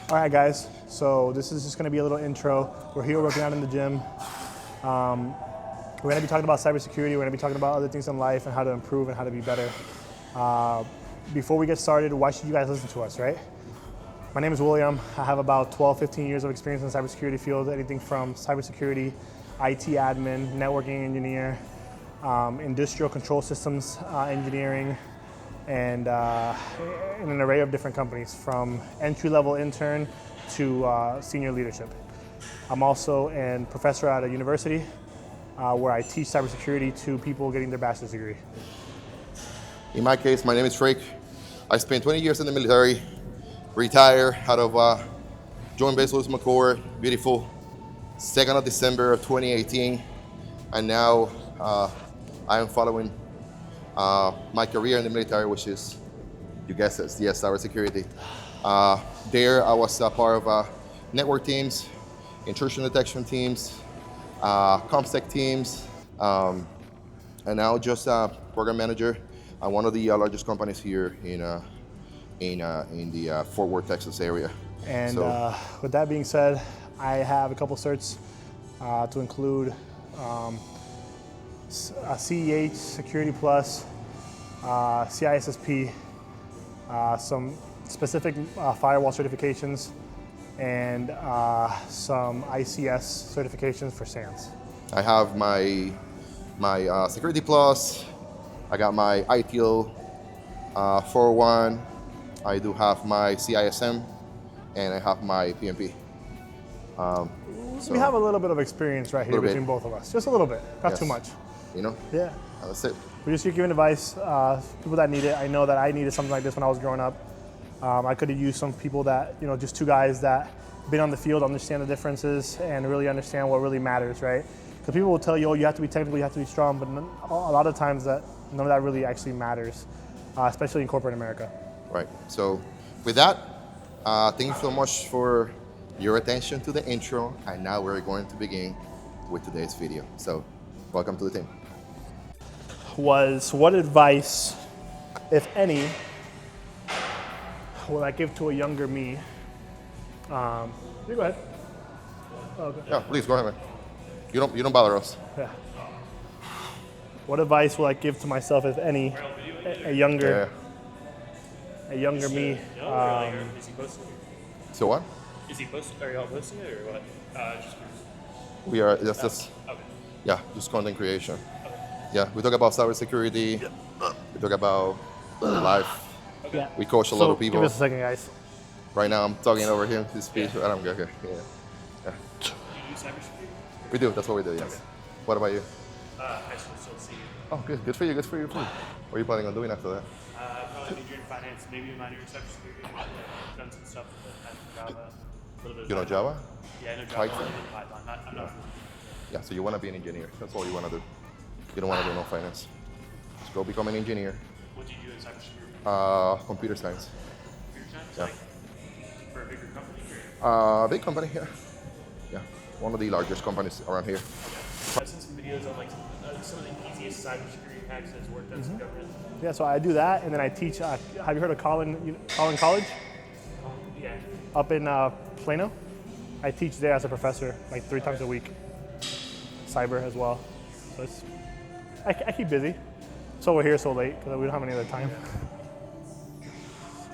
All right, guys, so this is just gonna be a little intro. We're here working out in the gym. We're gonna be talking about cybersecurity. We're gonna be talking about other things in life and how to improve and how to be better. Before we get started, why should you guys listen to us, right? My name is William. I have about 12, 15 years of experience in the cybersecurity field, anything from cybersecurity, IT admin, networking engineer, industrial control systems engineering, and in an array of different companies, from entry-level intern to senior leadership. I'm also a professor at a university where I teach cybersecurity to people getting their bachelor's degree. In my case, my name is Rick. I spent 20 years in the military, retired out of Joint Base Lewis McChord, beautiful, 2nd of December of 2018. And now I am following my career in the military, which is, you guessed it, yes, cybersecurity. There I was a part of network teams, intrusion detection teams, ComSec teams, and now just program manager at one of the largest companies here in the Fort Worth, Texas area. And with that being said, I have a couple certs to include a CEH, Security Plus, CISSP, some specific firewall certifications, and some ICS certifications for SANS. I have my Security Plus. I got my ITIL 401. I do have my CISM, and I have my PMP. So we have a little bit of experience right here between both of us. Just a little bit, not too much. You know? Yeah. That's it. We're just here giving advice, people that need it. I know that I needed something like this when I was growing up. I could have used some people that, just two guys that been on the field, understand the differences, and really understand what really matters, right? Because people will tell you, oh, you have to be technical, you have to be strong, but a lot of times none of that really actually matters, especially in corporate America. Right. So with that, thank you so much for your attention to the intro, and now we're going to begin with today's video. So welcome to the team. What advice, if any, would I give to a younger me? You go ahead. Oh, okay. Yeah, please go ahead, man. You don't bother us. Yeah. What advice will I give to myself, if any, a younger me? Is he posting? So what? Is he posting? Are y'all posting it or what? Just We are just okay. yeah, just content creation. Yeah, we talk about cybersecurity. We talk about life. Yeah. We coach a lot of people. Give us a second, guys. Right now, I'm talking over him. His speech. I don't care. Yeah. Do you do cybersecurity? We do. That's what we do. Yes. Okay. What about you? High school, still senior. Oh, good. Good for you. Good for you. What are you planning on doing after that? Probably major in finance, maybe a minor in cybersecurity. Done some stuff with Java, a little bit of You know Java? Yeah, I know Java, Python? a little bit of Python. I'm not Yeah. So you want to be an engineer. That's all you want to do. You don't want to do no finance. Just go become an engineer. What do you do in cybersecurity? Computer science. Computer science? Yeah. Like, for a bigger company? Or? Big company here. Yeah. One of the largest companies around here. I've seen some videos on like some of the easiest cybersecurity hacks that's worked on some government. Yeah, so I do that, and then I teach. Have you heard of Collin College? Yeah. Up in Plano? I teach there as a professor, like 3 times a week. Cyber as well. So I keep busy. So we're here so late because we don't have any other time.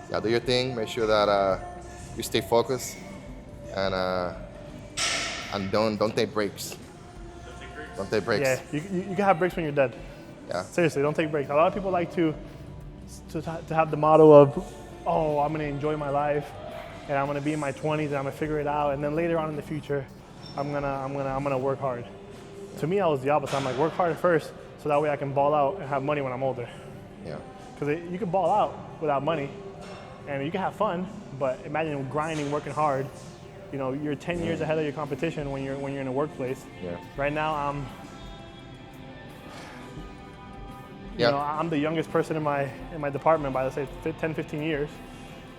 Yeah, do your thing. Make sure that you stay focused and don't take breaks. Don't take breaks. Yeah, you can have breaks when you're dead. Yeah. Seriously, don't take breaks. A lot of people like to have the motto of, oh, I'm gonna enjoy my life, and I'm gonna be in my 20s, and I'm gonna figure it out, and then later on in the future, I'm gonna work hard. To me, I was the opposite. I'm like, work hard first, so that way I can ball out and have money when I'm older. Yeah. Because you can ball out without money, and you can have fun, but imagine grinding, working hard. You're 10 years ahead of your competition when you're in a workplace. Yeah. Right now, I'm the youngest person in my department by, let's say, 10, 15 years,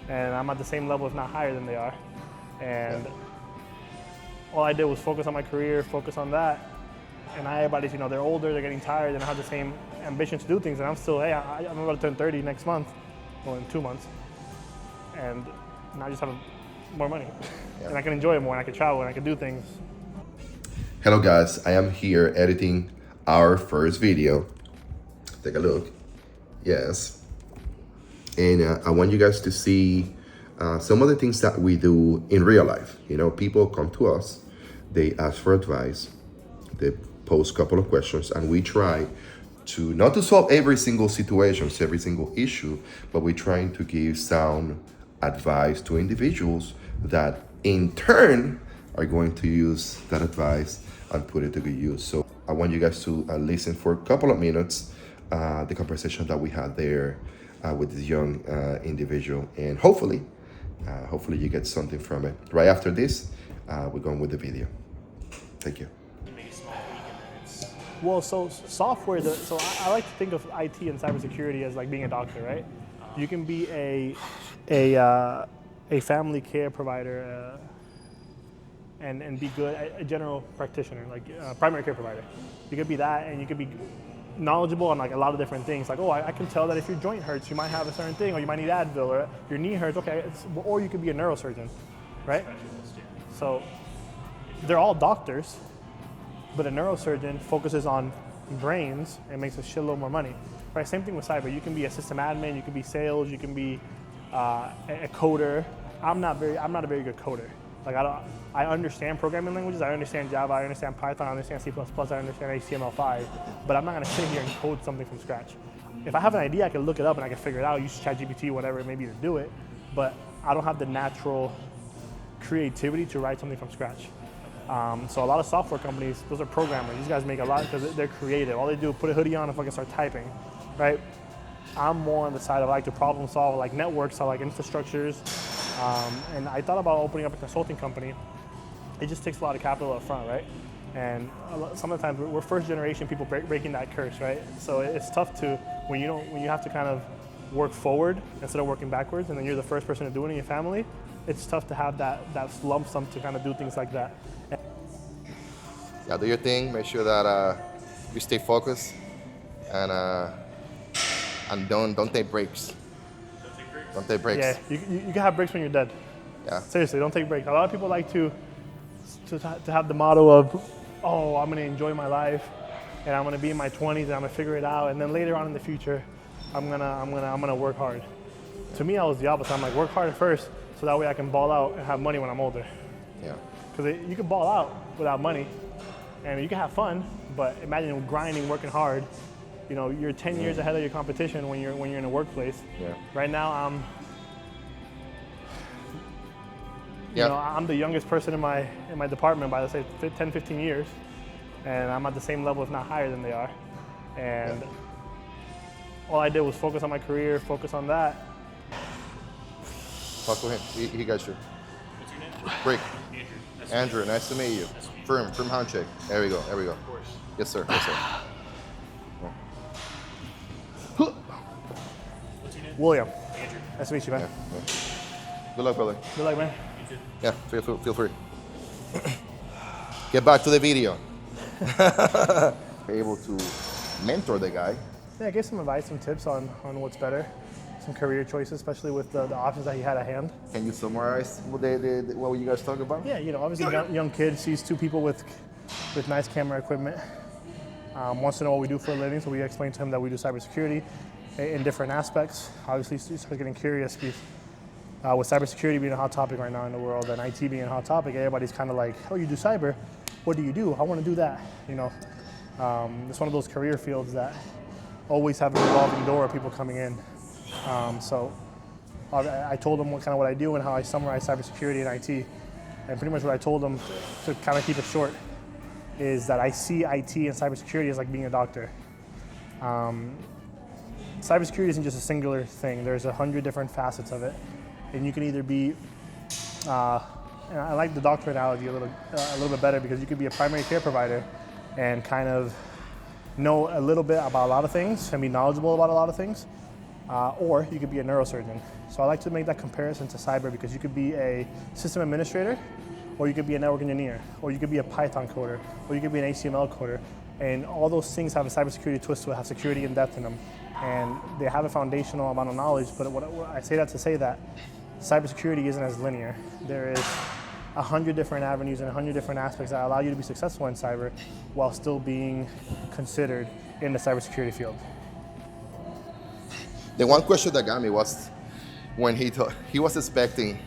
and I'm at the same level, if not higher than they are. And all I did was focus on my career, focus on that. And everybody's, they're older, they're getting tired, they don't have the same ambition to do things. And I'm still, I'm about to turn 30 next month, well, in 2 months. And now I just have more money, and I can enjoy it more, and I can travel, and I can do things. Hello guys, I am here editing our first video. Take a look. Yes. And I want you guys to see some of the things that we do in real life. You know, people come to us, they ask for advice, they pose a couple of questions, and we try to not to solve every single situation, every single issue, but we're trying to give sound advice to individuals that in turn are going to use that advice and put it to good use. So I want you guys to listen for a couple of minutes, the conversation that we had there with this young individual, and hopefully you get something from it. Right after this, we're going with the video. Thank you. Make a small tweak and then it's Well, so software, so I like to think of IT and cybersecurity as like being a doctor, right? You can be a family care provider and be good, a general practitioner, like primary care provider. You could be that, and you could be knowledgeable on like a lot of different things. Like, oh, I can tell that if your joint hurts, you might have a certain thing, or you might need Advil, or your knee hurts, okay. Or you could be a neurosurgeon, right? specialist, yeah. So they're all doctors, but a neurosurgeon focuses on brains and makes a shitload more money, right? Same thing with cyber. You can be a system admin, you can be sales, you can be a coder. I'm not a very good coder. Like I understand programming languages. I understand Java. I understand Python. I understand C++. I understand HTML5. But I'm not going to sit here and code something from scratch. If I have an idea, I can look it up and I can figure it out. Use ChatGPT, whatever it may be, to do it. But I don't have the natural creativity to write something from scratch. So a lot of software companies, those are programmers. These guys make a lot because they're creative. All they do is put a hoodie on and fucking start typing, right? I'm more on the side of I like to problem solve, like networks, I like infrastructures. And I thought about opening up a consulting company. It just takes a lot of capital up front, right? And sometimes we're first generation people breaking that curse, right? So it's tough to, when you have to kind of work forward instead of working backwards, and then you're the first person to do it in your family, it's tough to have that lump sum to kind of do things like that. Yeah, do your thing. Make sure that you stay focused, and don't take breaks. Don't take breaks. Yeah, you can have breaks when you're dead. Yeah. Seriously, don't take breaks. A lot of people like to have the motto of, oh, I'm gonna enjoy my life, and I'm gonna be in my 20s, and I'm gonna figure it out, and then later on in the future, I'm gonna work hard. To me, I was the opposite. I'm like, work hard first, so that way I can ball out and have money when I'm older. Yeah. Because you can ball out without money, and you can have fun, but imagine grinding, working hard. You know, you're 10 years ahead of your competition when you're in a workplace. Yeah. Right now, I'm the youngest person in my department by, let's say, 10, 15 years, and I'm at the same level, if not higher than they are. And all I did was focus on my career, focus on that. Talk to him. He got you. What's your name? Break. Andrew. Andrew, nice to meet you. Firm handshake. There we go. Of course. Yes, sir. Yes, sir. What's your name? William, Andrew. nice to meet you, man. Yeah. Good luck, brother. Good luck, man. You too. Yeah, feel free. Get back to the video. Be able to mentor the guy. Yeah, give some advice, some tips on what's better, some career choices, especially with the options that he had at hand. Can you summarize what you guys talk about? Yeah, obviously young kid sees two people with nice camera equipment, wants to know what we do for a living, so we explain to him that we do cybersecurity in different aspects. Obviously, he starts getting curious because with cybersecurity being a hot topic right now in the world and IT being a hot topic, everybody's kind of like, oh, you do cyber? What do you do? I want to do that. It's one of those career fields that always have an revolving door of people coming in. So I told them what I do and how I summarize cybersecurity and IT. And pretty much what I told them, to kind of keep it short, is that I see IT and cybersecurity as like being a doctor. Cybersecurity isn't just a singular thing. There's 100 different facets of it. And you can either be, and I like the doctor analogy a little bit better, because you could be a primary care provider and kind of know a little bit about a lot of things and be knowledgeable about a lot of things, or you could be a neurosurgeon. So I like to make that comparison to cyber, because you could be a system administrator, or you could be a network engineer, or you could be a Python coder, or you could be an HTML coder. And all those things have a cybersecurity twist to it, have security in depth in them. And they have a foundational amount of knowledge, but what I say that to say that cybersecurity isn't as linear. There is 100 different avenues and 100 different aspects that allow you to be successful in cyber while still being considered in the cybersecurity field. The one question that got me was when he was expecting,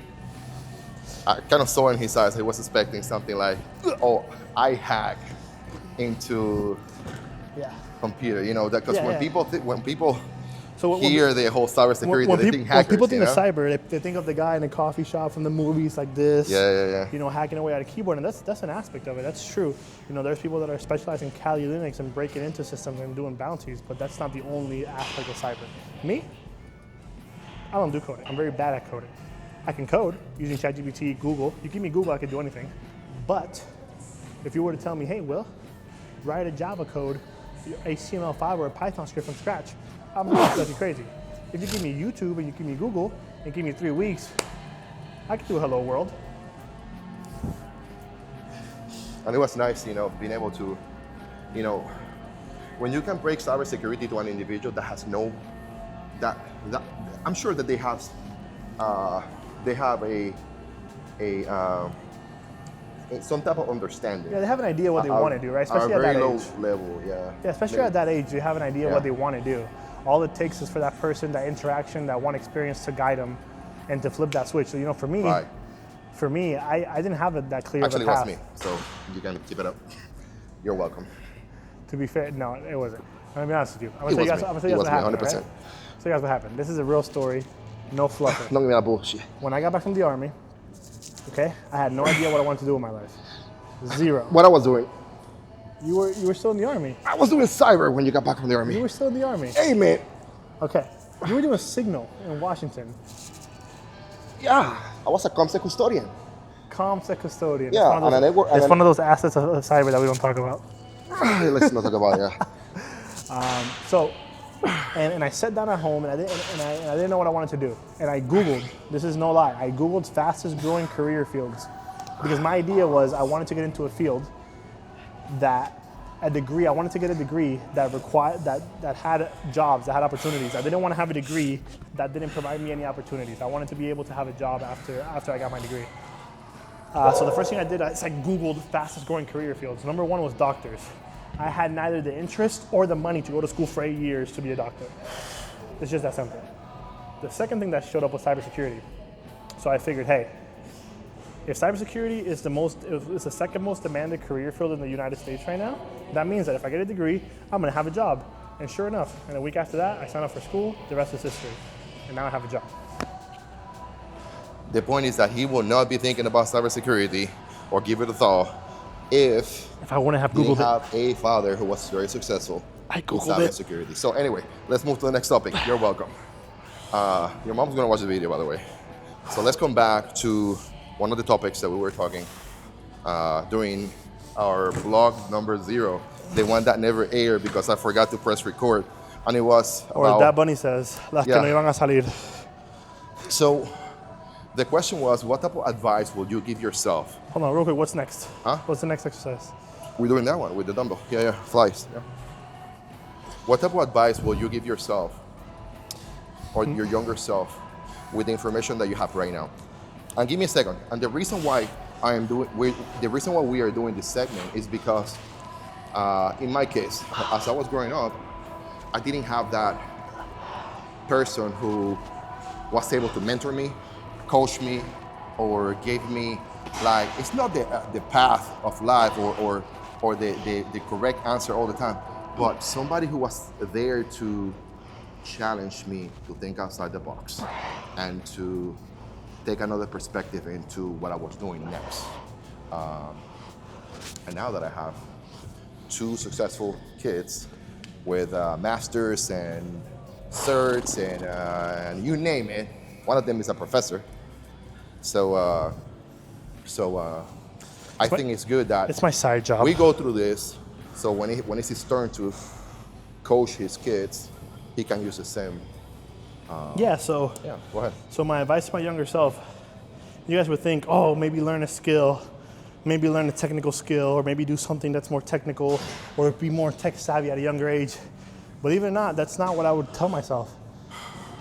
I kind of saw in his eyes, he was expecting something like, oh, I hack into computer, you know, because when people hear the whole cybersecurity, they think hackers. When people think you know? of cyber, they think of the guy in a coffee shop from the movies like this. Yeah. You know, hacking away at a keyboard, and that's an aspect of it. That's true. You know, there's people that are specialized in Kali Linux and breaking into systems and doing bounties, but that's not the only aspect of cyber. Me, I don't do coding. I'm very bad at coding. I can code using ChatGPT, Google. You give me Google, I can do anything. But if you were to tell me, hey, Will, write a Java code, HTML5 or a Python script from scratch, I'm not going to be crazy. If you give me YouTube and you give me Google and give me 3 weeks, I can do Hello World. And it was nice, you know, being able to, you know, when you can break cybersecurity to an individual that has that I'm sure that they have some type of understanding. Yeah, they have an idea what they want to do, right? Especially at that age. Very low level, yeah. Yeah, especially at that age, they have an idea what they want to do. All it takes is for that person, that interaction, that one experience to guide them and to flip that switch. So, you know, for me, I didn't have that clear Actually, of a path. it was me, so you can keep it up. You're welcome. To be fair, no, it wasn't. I'm going to be honest with you. I'm It going to was tell me. you guys what happened, 100%. right? So you guys what happened. This is a real story, no fluffing. Don't give me that bullshit. When I got back from the Army, okay, I had no idea what I wanted to do with my life. Zero. What I was doing? You were still in the Army. I was doing cyber when you got back from the Army. You were still in the Army. Hey, man. Okay. You were doing Signal in Washington. Yeah, I was a ComSec custodian. ComSec custodian. Yeah, it's one of those assets of cyber that we don't talk about. Let's not talk about it, yeah. So, and I sat down at home and I didn't know what I wanted to do. And I Googled, this is no lie, I Googled fastest growing career fields. Because my idea was I wanted to get into a field that I wanted to get a degree that had jobs, that had opportunities. I didn't want to have a degree that didn't provide me any opportunities. I wanted to be able to have a job after I got my degree. So the first thing I did is I Googled fastest growing career fields. Number one was doctors. I had neither the interest or the money to go to school for 8 years to be a doctor. It's just that simple. The second thing that showed up was cybersecurity. So I figured, hey, if cybersecurity is the second most demanded career field in the United States right now, that means that if I get a degree, I'm gonna have a job. And sure enough, and a week after that, I signed up for school, the rest is history. And now I have a job. The point is that he will not be thinking about cybersecurity or give it a thought if I wouldn't have he Googled have a father who was very successful I with Googled it. cybersecurity. So anyway, let's move to the next topic. You're welcome. Your mom's gonna watch the video, by the way. So let's come back to one of the topics that we were talking during our vlog number 0, the one that never aired because I forgot to press record, and it was Or about, that bunny says, las que no iban a salir. So the question was, what type of advice would you give yourself? Hold on, real quick, what's next? Huh? What's the next exercise? We're doing that one with the dumbbell. Yeah, flies. Yeah. What type of advice will you give yourself or your younger self with the information that you have right now? And give me a second. And the reason why we are doing this segment is because, in my case, as I was growing up, I didn't have that person who was able to mentor me, coach me, or gave me, like, it's not the path of life or the correct answer all the time, but somebody who was there to challenge me to think outside the box and to take another perspective into what I was doing next. And now that I have 2 successful kids with masters and certs and you name it, one of them is a professor. So I think it's good that It's my side job. we go through this, so when it's his turn to coach his kids, he can use the same. Yeah, so Go ahead. So my advice to my younger self, you guys would think, oh, maybe learn a skill, maybe learn a technical skill, or maybe do something that's more technical, or be more tech savvy at a younger age. Believe it or not, that's not what I would tell myself.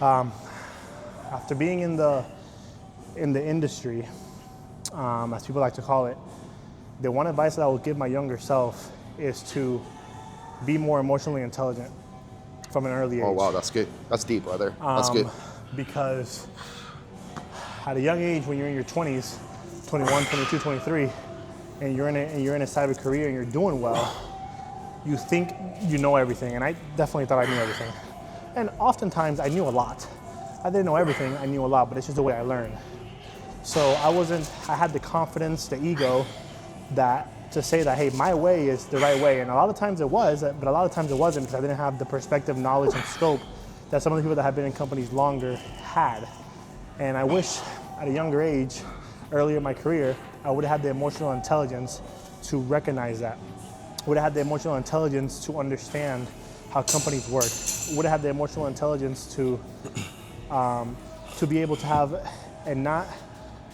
After being in the in the industry, as people like to call it, the one advice that I would give my younger self is to be more emotionally intelligent from an early age. Oh wow, that's good. That's deep, brother. That's good. Because at a young age, when you're in your 20s, 21, 22, 23, and you're in a cyber career and you're doing well, you think you know everything, and I definitely thought I knew everything. And oftentimes I knew a lot. I didn't know everything, I knew a lot, but it's just the way I learned. So I had the confidence, the ego, to say that, hey, my way is the right way. And a lot of times it was, but a lot of times it wasn't, because I didn't have the perspective, knowledge, and scope that some of the people that have been in companies longer had. And I wish at a younger age, earlier in my career, I would have had the emotional intelligence to recognize that. Would have had the emotional intelligence to understand how companies work. Would have had the emotional intelligence to be able to have not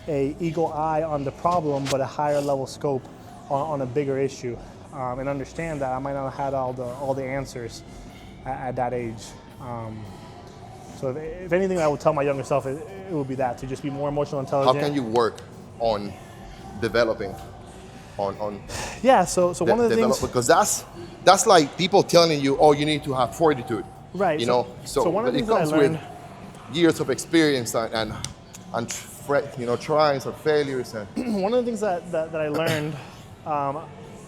a eagle eye on the problem, but a higher level scope on a bigger issue, and understand that I might not have had all the answers at that age. So if anything, I would tell my younger self, it would be that, to just be more emotional intelligent. How can you work on developing on Yeah, so one of the things, because that's like people telling you, oh, you need to have fortitude, right? You know, so one of the it things that I comes learned, with years of experience and trials or failures. And one of the things that I learned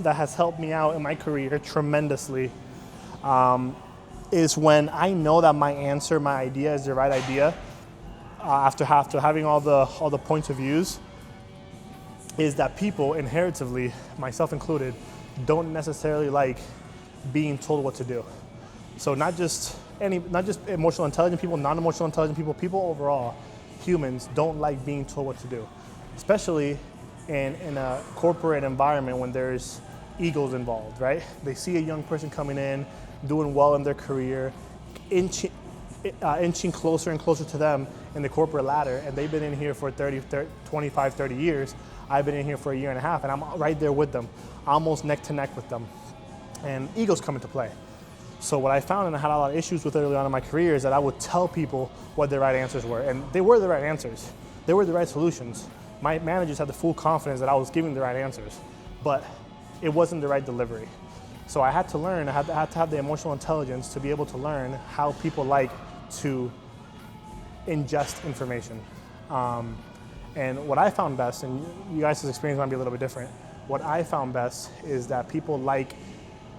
that has helped me out in my career tremendously is when I know that my answer, my idea is the right idea, after having all the points of views, is that people inherently, myself included, don't necessarily like being told what to do. So not just emotional intelligent people, non-emotional intelligent people overall, humans don't like being told what to do, especially in a corporate environment when there's egos involved, right? They see a young person coming in, doing well in their career, inching closer and closer to them in the corporate ladder, and they've been in here for 25, 30 years. I've been in here for a year and a half, and I'm right there with them, almost neck to neck with them. And egos come into play. So what I found, and I had a lot of issues with early on in my career, is that I would tell people what the right answers were, and they were the right answers. They were the right solutions. My managers had the full confidence that I was giving the right answers, but it wasn't the right delivery. So I had to learn, I had to have the emotional intelligence to be able to learn how people like to ingest information. And what I found best, and you guys' experience might be a little bit different, what I found best is that people like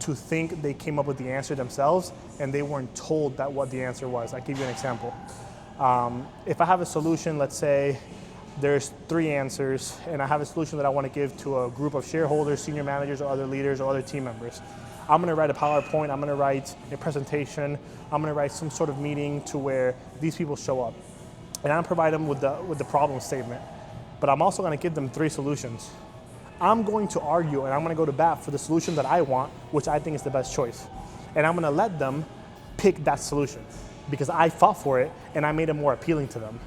to think they came up with the answer themselves and they weren't told that what the answer was. I'll give you an example. If I have a solution, let's say there's 3 answers, and I have a solution that I want to give to a group of shareholders, senior managers, or other leaders, or other team members. I'm going to write a PowerPoint, I'm going to write a presentation, I'm going to write some sort of meeting to where these people show up. And I'm provide them with the problem statement. But I'm also going to give them 3 solutions. I'm going to argue and I'm going to go to bat for the solution that I want, which I think is the best choice. And I'm going to let them pick that solution because I fought for it and I made it more appealing to them.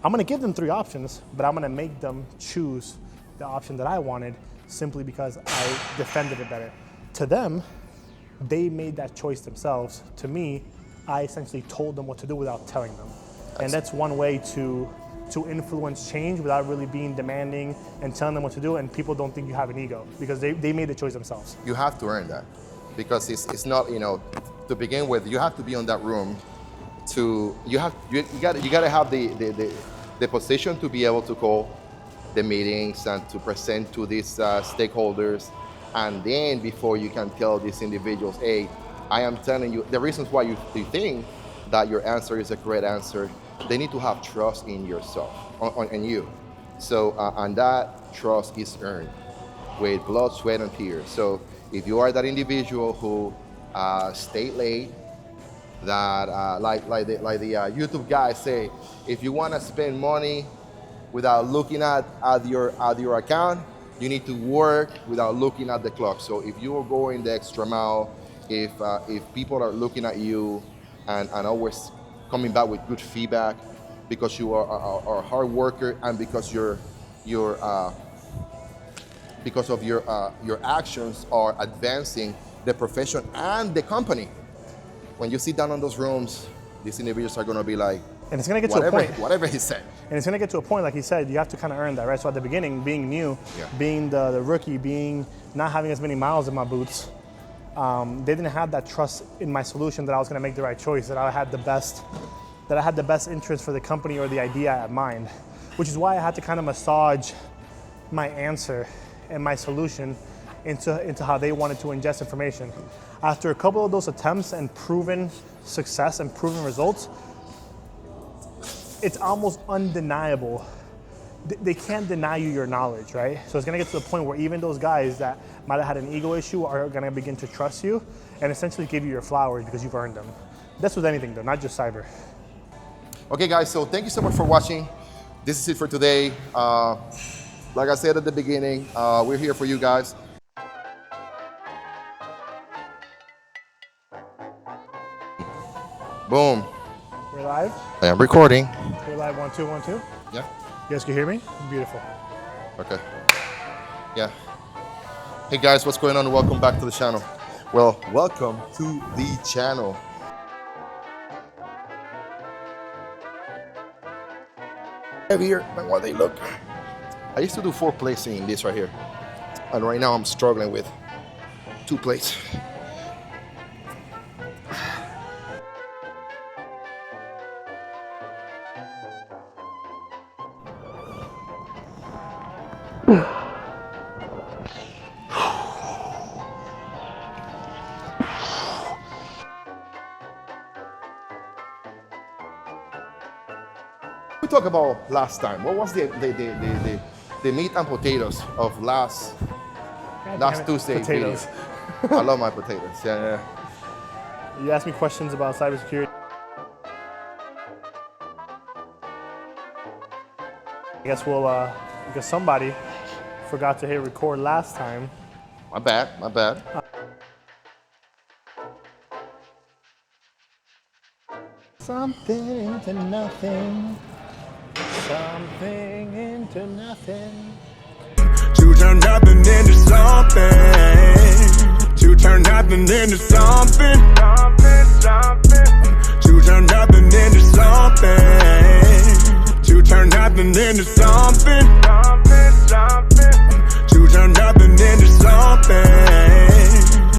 I'm going to give them 3 options, but I'm going to make them choose the option that I wanted simply because I defended it better. To them, they made that choice themselves. To me, I essentially told them what to do without telling them. And that's one way to influence change without really being demanding and telling them what to do, and people don't think you have an ego because they made the choice themselves. You have to earn that because it's not, to begin with, you have to be on that room you got to have the position to be able to call the meetings and to present to these stakeholders, and then before you can tell these individuals, hey, I am telling you the reasons why you think that your answer is a correct answer. They need to have trust in yourself, in you. So, and that trust is earned with blood, sweat, and tears. So if you are that individual who stay late, that like the YouTube guys say, if you want to spend money without looking at your account, you need to work without looking at the clock. So if you are going the extra mile, if people are looking at you and always coming back with good feedback because you are a hard worker and because because of your actions are advancing the profession and the company. When you sit down in those rooms, these individuals are going to be like, And it's gonna get to a point. Whatever he said. And it's gonna get to a point, like he said, you have to kind of earn that, right? So at the beginning, being new, being the rookie, not having as many miles in my boots, they didn't have that trust in my solution that I was gonna make the right choice, that I had the best interest for the company or the idea at mind, which is why I had to kind of massage my answer and my solution into how they wanted to ingest information. After a couple of those attempts and proven success and proven results, it's almost undeniable. They can't deny you your knowledge, right? So it's gonna get to the point where even those guys that might have had an ego issue are gonna begin to trust you and essentially give you your flowers because you've earned them. That's with anything though, not just cyber. Okay guys, so thank you so much for watching. This is it for today. Like I said at the beginning, we're here for you guys. Boom. We're live? I am recording. We're live, 1, 2, 1, 2. Yeah. You guys can hear me? Beautiful. Okay. Yeah. Hey guys, what's going on? Welcome back to the channel. Well, welcome to the channel. Heavier than what they look. I used to do 4 plates in this right here. And right now I'm struggling with 2 plates. We talked about last time. What was the meat and potatoes of last Tuesday potatoes. video? I love my potatoes. Yeah. You asked me questions about cybersecurity. I guess because somebody forgot to hit record last time. My bad. Something into nothing. Something into nothing. To turn nothing into something. To turn nothing into something. To turn nothing into something. To turn nothing into something.